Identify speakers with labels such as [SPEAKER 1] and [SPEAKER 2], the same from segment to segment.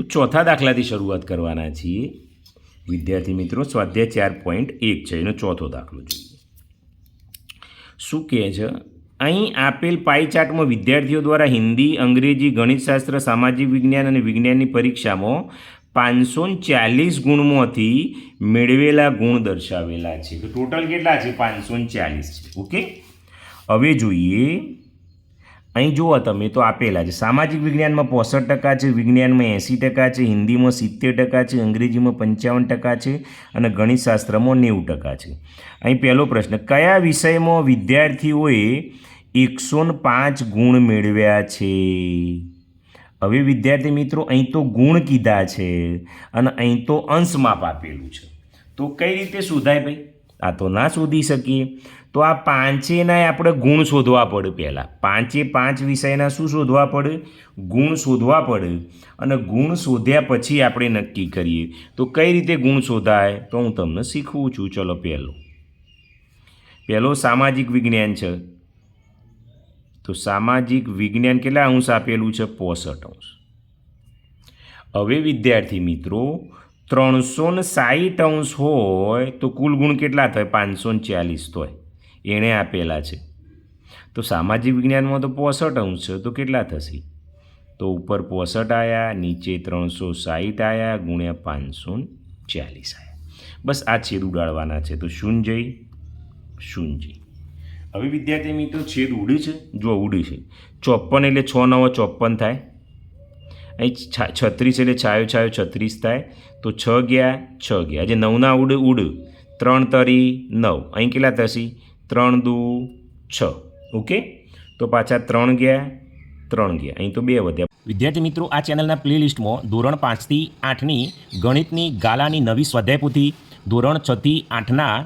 [SPEAKER 1] તો ચોથા દાખલાથી શરૂઆત કરવાના છીએ વિદ્યાર્થી મિત્રો. સ્વાધ્યાય 4.1 છે, એનો ચોથો દાખલો જોઈએ. શું કહે છે? અહીં આપેલ પાઈ ચાર્ટમાં વિદ્યાર્થીઓ દ્વારા હિન્દી, અંગ્રેજી, ગણિતશાસ્ત્ર, સામાજિક વિજ્ઞાન અને વિજ્ઞાનની પરીક્ષામાં 540 ગુણમાંથી મેળવેલા ગુણ દર્શાવેલા છે. તો ટોટલ કેટલા છે? 540 છે. ઓકે, હવે જોઈએ. અહીં જુઓ તમે તો આપેલા છે. સામાજિક વિજ્ઞાનમાં 65% છે, વિજ્ઞાનમાં 80% છે, હિન્દીમાં 70% છે, અંગ્રેજીમાં 55% છે અને ગણિતશાસ્ત્રમાં 90% છે. અહીં પહેલો પ્રશ્ન, કયા વિષયમાં વિદ્યાર્થીઓએ 105 ગુણ મેળવ્યા છે? હવે વિદ્યાર્થી મિત્રો અહીં તો ગુણ કીધા છે અને અહીં તો અંશમાપ આપેલું છે. તો કઈ રીતે શોધાય ભાઈ? આ તો ના શોધી શકીએ. તો આ પાંચેના આપણે ગુણ શોધવા પડે. પહેલાં 5 વિષયના શું શોધવા પડે? ગુણ શોધવા પડે. અને ગુણ શોધ્યા પછી આપણે નક્કી કરીએ. તો કઈ રીતે ગુણ શોધાય? તો હું તમને શીખવું છું. ચલો, પહેલો સામાજિક વિજ્ઞાન છે. તો સામાજિક વિજ્ઞાન કેટલા અંશ આપેલું છે? 65 અંશ. હવે વિદ્યાર્થી મિત્રો 360 અંશ હોય તો કુલ ગુણ કેટલા થાય? 540 થાય. એણે આપેલા છે. તો સામાજિક વિજ્ઞાનમાં તો 65 અંશ છે, તો કેટલા થશે? તો ઉપર 65 આવ્યા, નીચે 360 આવ્યા, ગુણ્યા 540 આવ્યા. બસ આ છેદ ઉડાડવાના છે. તો શૂન્ય. હવે વિદ્યાર્થી મિત્રો છેદ ઉડે છે. જો ઉડે છે. 54 એટલે 6 9 54 થાય. અહીં 36 એટલે છાયો 36 થાય. તો 6 ગયા. આજે 9ના ઉડ 3 તરી 9. અહીં કેટલા થશે? 3 દુ 6. ઓકે, તો પાછા 3 ગયા. અહીં તો 2 વધ્યા. વિદ્યાર્થી મિત્રો, આ ચેનલના પ્લેલિસ્ટમાં ધોરણ 5 થી 8ની ગણિતની ગાલાની નવી સ્વાધ્યાય પોથી, ધોરણ 6 થી 8ના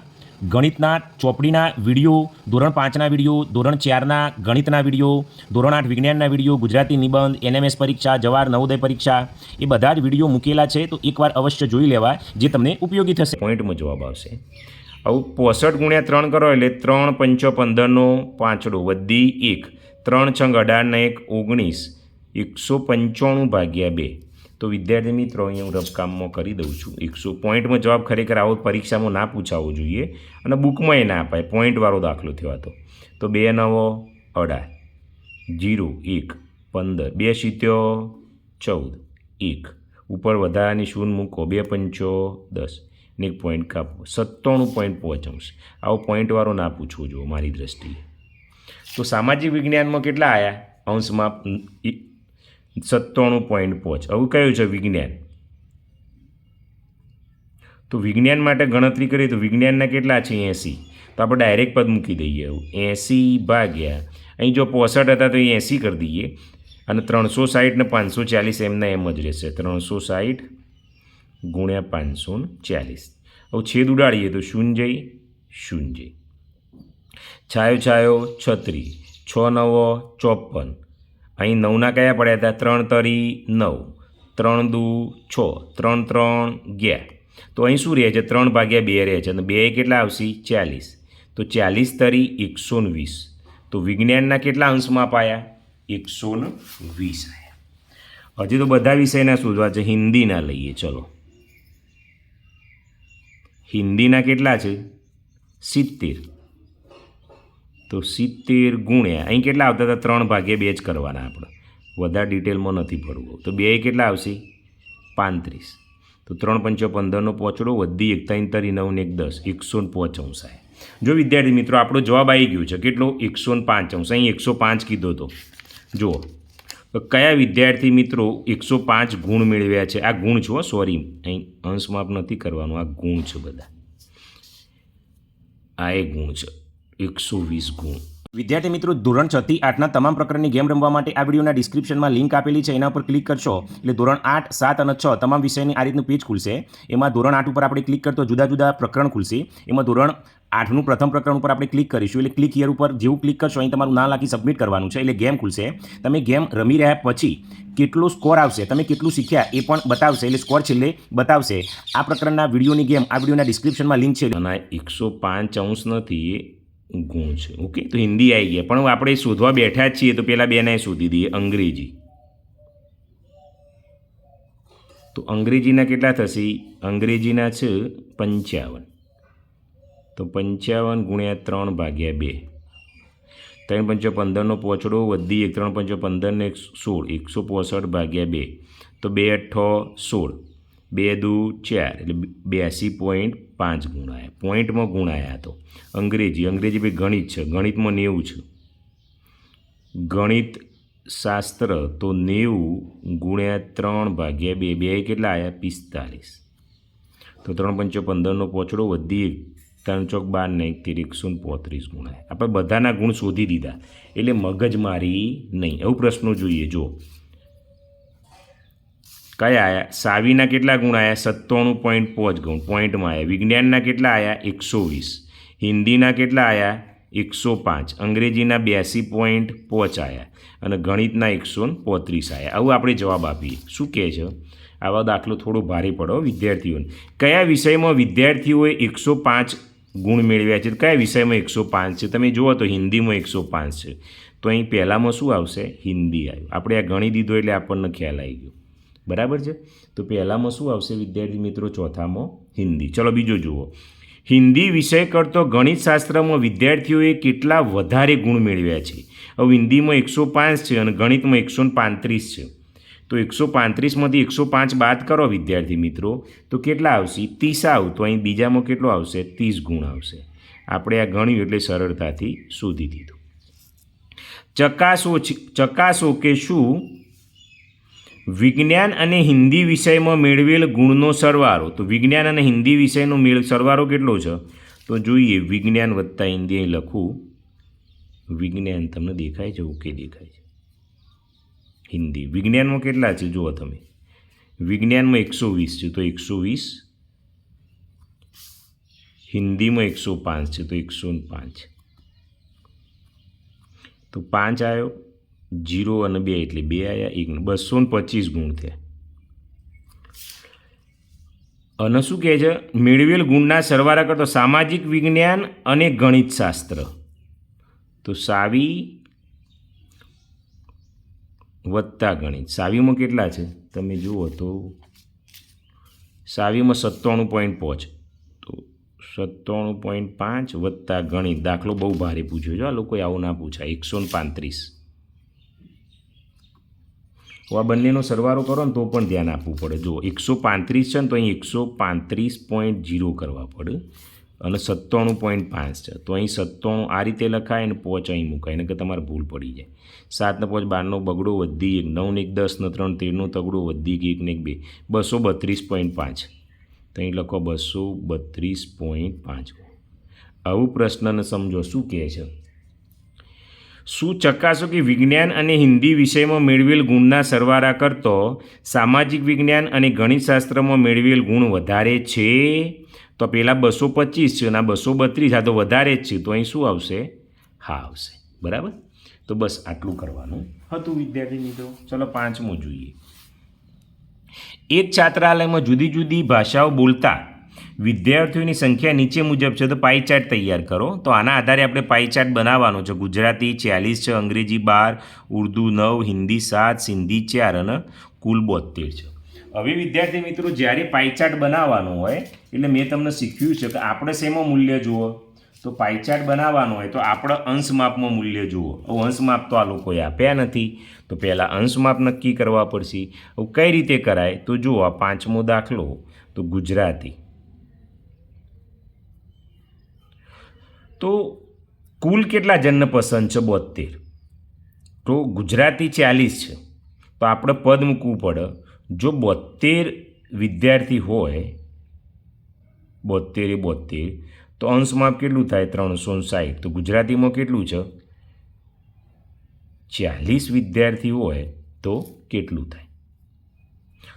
[SPEAKER 1] ગણિતના ચોપડીના વિડીયો, ધોરણ 5ના વિડીયો, ધોરણ 4ના ગણિતના વિડીયો, ધોરણ 8 વિજ્ઞાનના વિડીયો, ગુજરાતી નિબંધ, NMS પરીક્ષા, જવાહર નવોદય પરીક્ષા, એ બધા જ વિડીયો મૂકેલા છે. તો એકવાર અવશ્ય જોઈ લેવા, જે તમને ઉપયોગી થશે. પોઈન્ટમાં જવાબ આવશે. આવું 65 ગુણ્યા 3 કરો એટલે 3 5 15નો 5 વધી 1, 3 6 18 1 19, 195 ભાગ્યા 2. તો વિદ્યાર્થી મિત્રો અહીંયા હું રફકામમાં કરી દઉં છું. 100 પોઈન્ટમાં જવાબ ખરેખર આવો પરીક્ષામાં ના પૂછાવો જોઈએ અને બુકમાં એ ના અપાય. પોઈન્ટવાળો દાખલો થયો હતો. તો 2 9 18, 0 1 15, 2 7 14, 1 ઉપર વધારાની શૂન્ય મૂકો, 2 5 10 ને 1 પોઈન્ટ કાપો. 97.5 અંશ. આવો પોઈન્ટવાળો ના પૂછવો જોઈએ મારી દ્રષ્ટિએ. તો સામાજિક વિજ્ઞાનમાં કેટલા આવ્યા? અંશમાં 97.5. આવું કયું છે? વિજ્ઞાન. તો વિજ્ઞાન માટે ગણતરી કરીએ તો વિજ્ઞાનના કેટલા છે? 80. તો આપણે ડાયરેક્ટ પદ મૂકી દઈએ. 80 ભાગ્યા, અહીં જો 65 હતા તો 80 કરી દઈએ અને 360 ને 540 એમના એમ જ રહેશે. 360 ગુણ્યા 540. હવે છેદ ઉડાડીએ તો શૂન્ય. છાયો 36, 6 9 54. અહીં 9ના કયા પડ્યા હતા? 3 તરી 9, 3 દુ 6, 3 3 ગયા. તો અહીં શું રહે છે? 3 ભાગ્યા 2 રહે છે અને 2 કેટલા આવશે? 40. તો 40 તરી 120. તો વિજ્ઞાનના કેટલા અંશમાં પાયા? 120 આવ્યા. હજી તો બધા વિષયના શોધવા છે. હિન્દીના લઈએ. ચલો, હિન્દીના કેટલા છે? 70. તો 70 ગુણ્યા અહીં કેટલા આવતા હતા? 3 ભાગ્યા 2 જ કરવાના આપણે. વધારે ડિટેલમાં નથી પડવું. તો 2 કેટલા આવશે? 35. તો 3 5 15નો 5 વધી 1 3 તરી 9 ને 1 10, 105 અંશ આવે. જો વિદ્યાર્થી મિત્રો આપણો જવાબ આવી ગયો છે. કેટલો? 105 અંશ. અહીં 105 કીધો હતો. જુઓ, તો કયા વિદ્યાર્થી મિત્રો 105 ગુણ મેળવ્યા છે? આ ગુણ છો, સોરી, અહીં અંશમાપ નથી કરવાનું. આ ગુણ છે બધા. આ એ ગુણ છે. 120 ગુણ. વિદ્યાર્થી મિત્રો, ધોરણ 6 થી 8ના તમામ પ્રકારની ગેમ રમવા માટે આ વિડીયોના ડિસ્ક્રિપ્શનમાં લિંક આપેલી છે. એના પર ક્લિક કરશો એટલે ધોરણ 8, 7 અને 6 તમામ વિષયની આ રીતનું પેજ ખુલશે. એમાં ધોરણ 8 ઉપર આપણે ક્લિક કરતો જુદા જુદા પ્રકરણ ખુલશે. એમાં ધોરણ 8નું પ્રથમ પ્રકરણ ઉપર આપણે ક્લિક કરીશું. એટલે ક્લિક હિયર ઉપર જેવું ક્લિક કરશો અહીં તમારું નામ લખી સબમિટ કરવાનું છે. એટલે ગેમ ખુલશે. તમે ગેમ રમી રહ્યા પછી કેટલો સ્કોર આવશે, તમે કેટલું શીખ્યા એ પણ બતાવશે. એટલે સ્કોર છેલ્લે બતાવશે. આ પ્રકરણના વિડીયોની ગેમ આ વિડીયોના ડિસ્ક્રિપ્શનમાં લિંક છે. અને 105 અંશ નથી, ગુણ છે. ઓકે, તો હિન્દી આવી ગયા. પણ આપણે શોધવા બેઠા જ છીએ તો પહેલાં બેને શોધી દઈએ. અંગ્રેજી. તો અંગ્રેજીના કેટલા થશે? અંગ્રેજીના છે 55. તો 55 ગુણ્યા 3/2. 3 પંચો 15નો પોચડો વધી 1, 3 પંચો 15 ને 16, 165/2. તો 2 8 16, 2 દુ 4 એટલે 82.5 ગુણાયા. પોઈન્ટમાં ગુણાયા. તો અંગ્રેજી ભાઈ ગણિત છે, ગણિતમાં 90 છે. ગણિત શાસ્ત્ર તો 90 ગુણ્યા 3/2. 2 કેટલા આવ્યા? 45. તો 3 પંચો 15નો પોચડો વધી 3 ચોક 12 ને 1 135 ગુણાયા. આપણે બધાના ગુણ શોધી દીધા એટલે મગજમારી નહીં. એવું પ્રશ્નો જોઈએ. જો કયા આવ્યા? સાવીના કેટલા ગુણ આવ્યા? 97.5 ગુણ પોઈન્ટમાં આવ્યા. વિજ્ઞાનના કેટલા આવ્યા? 120. હિન્દીના કેટલા આવ્યા? 105. અંગ્રેજીના 82.5 આવ્યા અને ગણિતના 135 આવ્યા. આવું આપણે જવાબ આપીએ. શું કહે છે? આવા દાખલો થોડો ભારે પડો વિદ્યાર્થીઓને. કયા વિષયમાં વિદ્યાર્થીઓએ 105 ગુણ મેળવ્યા છે? કયા વિષયમાં 105 છે? તમે જુઓ તો હિન્દીમાં 105 છે. તો અહીં પહેલાંમાં શું આવશે? હિન્દી આવ્યું. આપણે આ ગણી દીધો એટલે આપણને ખ્યાલ આવી ગયો. બરાબર છે. તો પહેલાંમાં શું આવશે વિદ્યાર્થી મિત્રો? ચોથામાં હિન્દી. ચલો બીજો જુઓ. હિન્દી વિષય કરતો ગણિતશાસ્ત્રમાં વિદ્યાર્થીઓએ કેટલા વધારે ગુણ મેળવ્યા છે? હવે હિન્દીમાં 105 છે અને ગણિતમાં 135 છે. તો 135માંથી 105 બાદ કરો વિદ્યાર્થી મિત્રો તો કેટલા આવશે? 30 આવ. તો અહીં બીજામાં કેટલો આવશે? 30 ગુણ આવશે. આપણે આ ગણ્યું એટલે સરળતાથી શોધી દીધું. ચકાસો કે શું વિજ્ઞાન અને હિન્દી વિષયમાં મેળવેલ ગુણનો સરવાળો? તો વિજ્ઞાન અને હિન્દી વિષયનો સરવાળો કેટલો છે? તો જોઈએ. વિજ્ઞાન વત્તા હિન્દી અહીં લખું. વિજ્ઞાન તમને દેખાય છે? ઓકે દેખાય છે. હિન્દી વિજ્ઞાનમાં કેટલા છે? જુઓ તમે. વિજ્ઞાનમાં 120 છે તો 120. હિન્દીમાં 105 છે તો 105. તો 5 આવ્યો. 0 અને 2 એટલે 2 આવ્યા. 1 225 ગુણ થયા. અને શું કહે છે? મેળવેલ ગુણના સરવાળા કરતો સામાજિક વિજ્ઞાન અને ગણિતશાસ્ત્ર. તો સાવી વત્તા ગણિત. સાવીમાં કેટલા છે? તમે જુઓ તો સાવીમાં 97.5. તો 97.5 વત્તા ગણિત. દાખલો બહુ ભારે પૂછ્યો છે. આ લોકોએ આવું ના પૂછાય. 135. આ બંનેનો સરવાળો કરો ને તો પણ ધ્યાન આપવું પડે. જો 135 છે ને તો અહીં 135.0 કરવા પડે અને 97.5 છે તો અહીં 97 આ રીતે લખાય અને 5 અહીં મુકાય એને કે તમારે ભૂલ પડી જાય. 7 ને 5 12નો બગડો વધી 1, 9 ને 1 10 ને 3 13નો તગડો વધી 1 ને 1 2 232.5. તો અહીં લખો 232.5. આવું પ્રશ્નને સમજો. શું કહે છે? શું ચકાસો કે વિજ્ઞાન અને હિન્દી વિષયમાં મેળવેલ ગુણના સરવાળા કરતો સામાજિક વિજ્ઞાન અને ગણિતશાસ્ત્રમાં મેળવેલ ગુણ વધારે છે? તો પહેલાં 225 છે અને આ 232. આ તો વધારે જ છે તો અહીં શું આવશે? હા આવશે. બરાબર. તો બસ આટલું કરવાનું હતું વિદ્યાર્થી મિત્રો. ચલો 5મું જોઈએ. એક છાત્રાલયમાં જુદી જુદી ભાષાઓ બોલતા વિદ્યાર્થીઓની સંખ્યા નીચે મુજબ છે. તો પાઈ ચાર્ટ તૈયાર કરો. તો આના આધારે આપણે પાઈ ચાર્ટ બનાવવાનો છે. ગુજરાતી 40 છે, અંગ્રેજી 12, ઉર્દૂ 9, હિન્દી 7, સિંધી 4 અને કુલ 72 છે. હવે વિદ્યાર્થી મિત્રો જ્યારે પાઈ ચાર્ટ બનાવવાનો હોય એટલે મેં તમને શીખ્યું છે કે આપણે શેમાં મૂલ્ય જુઓ? તો પાઈ ચાર્ટ બનાવવાનો હોય તો આપણે અંશ માપમાં મૂલ્ય જુઓ. અંશ માપ તો આ લોકોએ આપ્યા નથી તો પહેલાં અંશ માપ નક્કી કરવા પડશે. હવે કઈ રીતે કરાય? તો જુઓ આ 5મો દાખલો. તો ગુજરાતી તો કુલ કેટલા જણને પસંદ છે? 72. તો ગુજરાતી 40 છે તો આપણે પદ મૂકવું પડે. જો 72 વિદ્યાર્થી હોય 72 તો અંશ માપ કેટલું થાય? 360. તો ગુજરાતીમાં કેટલું છે? 40 વિદ્યાર્થી હોય તો કેટલું થાય?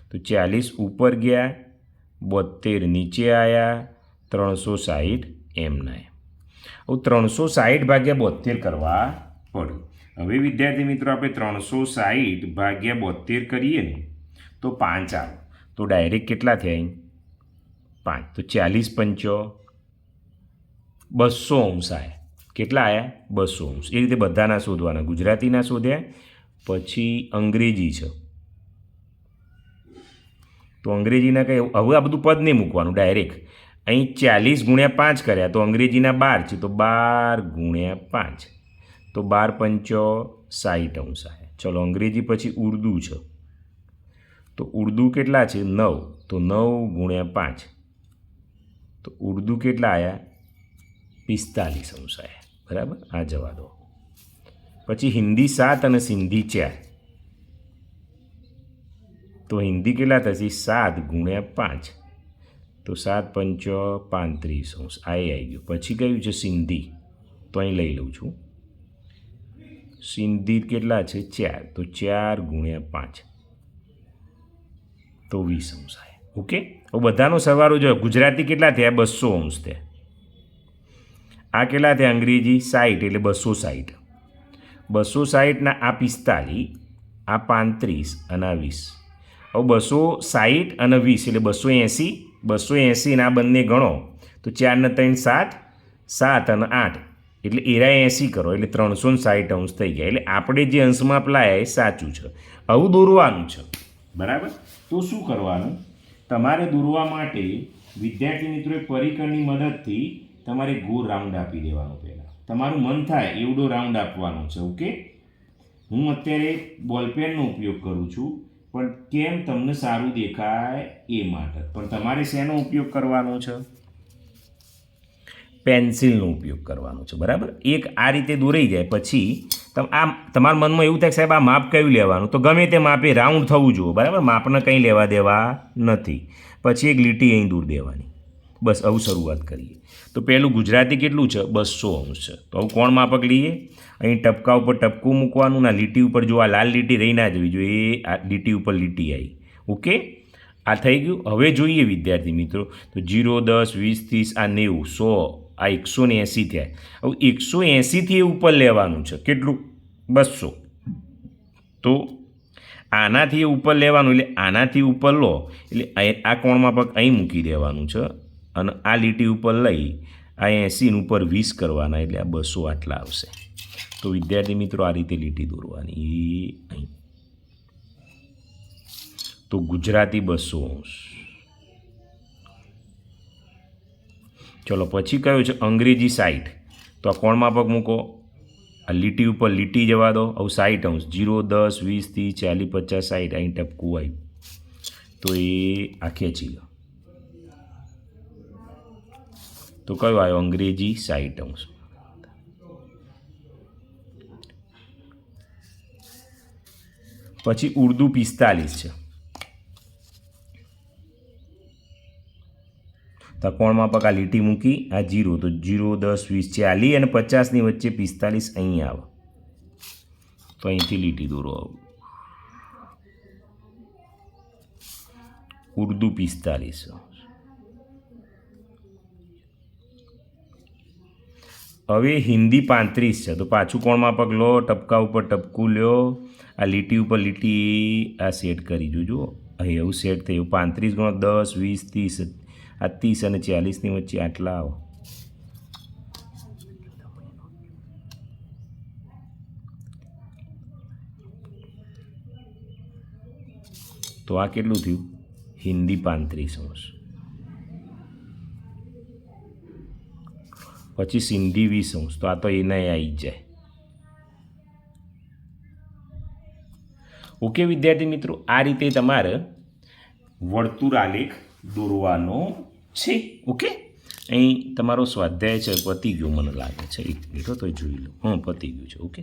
[SPEAKER 1] તો 40 ઉપર ગયા, 72 નીચે આવ્યા, 360 એમના. હવે 360 ભાગ્યા 72 કરવા પડે. હવે વિદ્યાર્થી મિત્રો આપણે 360 ભાગ્યા 72 કરીએ ને તો 5 આવે. તો ડાયરેક્ટ કેટલા થયા? 5. તો 40 પંચો 200 અંશ આવ્યા. કેટલા આવ્યા? 200 અંશ. એ રીતે બધાના શોધવાના. ગુજરાતીના શોધ્યા. પછી અંગ્રેજી છે તો અંગ્રેજીના કંઈ હવે આ બધું પદ નહીં મૂકવાનું ડાયરેક્ટ. અહીં 40 ગુણ્યા 5 કર્યા તો અંગ્રેજીના 12 છે તો 12 ગુણ્યા 5 તો 12 પંચો 60 અંશ આવે. ચલો અંગ્રેજી પછી ઉર્દુ છે તો ઉર્દુ કેટલા છે 9 તો 9 ગુણ્યા 5 તો ઉર્દુ કેટલા આવ્યા 45 અંશ આવ્યા. બરાબર, આ જવા દો. પછી હિન્દી 7 અને સિંધી 4 તો હિન્દી કેટલા થશે 7 ગુણ્યા 5 તો 7 પંચો 35 અંશ આવી ગયું. પછી કયું છે સિંધી તો અહીં લઈ લઉં છું. સિંધી કેટલા છે 4 તો 4 ગુણ્યા 5 તો 20 અંશ આવે. ઓકે, હવે બધાનો સરવાળો જો ગુજરાતી કેટલા થયા 200 અંશ થયા. આ કેટલા થયા અંગ્રેજી 60 એટલે 260. 260ના આ 45 આ 35 અને આ 20. હવે 260 અને 20 એટલે 280. 280 ના બંને ગણો તો 4 ને 3 7 7 અને 8 એટલે એરા 80 કરો એટલે 360 અંશ થઈ ગયા. એટલે આપણે જે અંશમાં અપલાયા એ સાચું છે. આવું દોરવાનું છે. બરાબર, તો શું કરવાનું તમારે દોરવા માટે વિદ્યાર્થી મિત્રોએ પરિકરની મદદથી તમારે ગોળ રાઉન્ડ આપી દેવાનો. પહેલાં તમારું મન થાય એવડો રાઉન્ડ આપવાનો છે. ઓકે, હું અત્યારે બોલપેનનો ઉપયોગ કરું છું પણ કેમ તમને સારું દેખાય એ માટે. પણ તમારે શેનો ઉપયોગ કરવાનો છે પેન્સિલનો ઉપયોગ કરવાનો છે. બરાબર, એક આ રીતે દોરાઈ જાય પછી તમારા મનમાં એવું થાય સાહેબ આ માપ કયું લેવાનું તો ગમે તે માપે રાઉન્ડ થવું જોઈએ. બરાબર, માપને કંઈ લેવા દેવા નથી. પછી એક લીટી અહીં દૂર દેવાની. બસ આવું શરૂઆત કરીએ. તો પહેલું ગુજરાતી કેટલું છે 200 અંશ છે. તો આવું કોણ માપક લઈએ અહીં ટપકા ઉપર ટપકું મૂકવાનું ના લીટી ઉપર જો આ લાલ લીટી રહી ના જવી જોઈએ આ લીટી ઉપર લીટી આવી. ઓકે, આ થઈ ગયું. હવે જોઈએ વિદ્યાર્થી મિત્રો તો 0 10 20 30 આ 90 100 આ 180 થયા. હવે 180થી ઉપર લેવાનું છે કેટલું 200. તો આનાથી ઉપર લેવાનું એટલે આનાથી ઉપર લો એટલે આ કોણમાં પગ અહીં મૂકી દેવાનું છે અને આ લીટી ઉપર લઈ આ 80 ઉપર 20 કરવાના એટલે આ 200 આટલા આવશે. તો વિદ્યાર્થી મિત્રો આ રીતે લીટી દોરવાની અહીં. તો ગુજરાતી 200 અંશ. ચલો પછી કયો છે અંગ્રેજી 60. તો આ કોણમાં પગ મૂકો આ લીટી ઉપર લીટી જવા દો. હવે 60 અંશ 0 10 20 30 40 50 60 અહીં ટપકું આવ્યું તો એ આ ખેંચી લો. તો કયો આવ્યો અંગ્રેજી 60 અંશ. પછી ઉર્દુ 45 છે. તો કોણમાં પગ આ લીટી મૂકી આ 0 તો 0 10 20 40 અને 50ની વચ્ચે 45 અહીં આવે તો અહીંથી લીટી દોરો. ઉર્દુ 45. હવે હિન્દી 35 છે. તો પાછું કોણમાં પગ લો ટપકા ઉપર ટપકું લ્યો આ લીટી ઉપર લીટી આ સેટ કરી જોજો અહીં એવું સેટ થયું. 35 ગુણો 10 20 30 આ 30 અને 40ની વચ્ચે આટલા આવો. તો આ કેટલું થયું હિન્દી 35 અંશ. પછી સિંધી 20 અંશ. તો આ તો એને આવી જ જાય. ઓકે વિદ્યાર્થી મિત્રો, આ રીતે તમારે વર્તુળ આલેખ દોરવાનો છે. ઓકે, અહીં તમારો સ્વાધ્યાય છે પતી ગયો મને લાગે છે. એક મિનિટ તો જોઈ લો. પતી ગયું છે. ઓકે.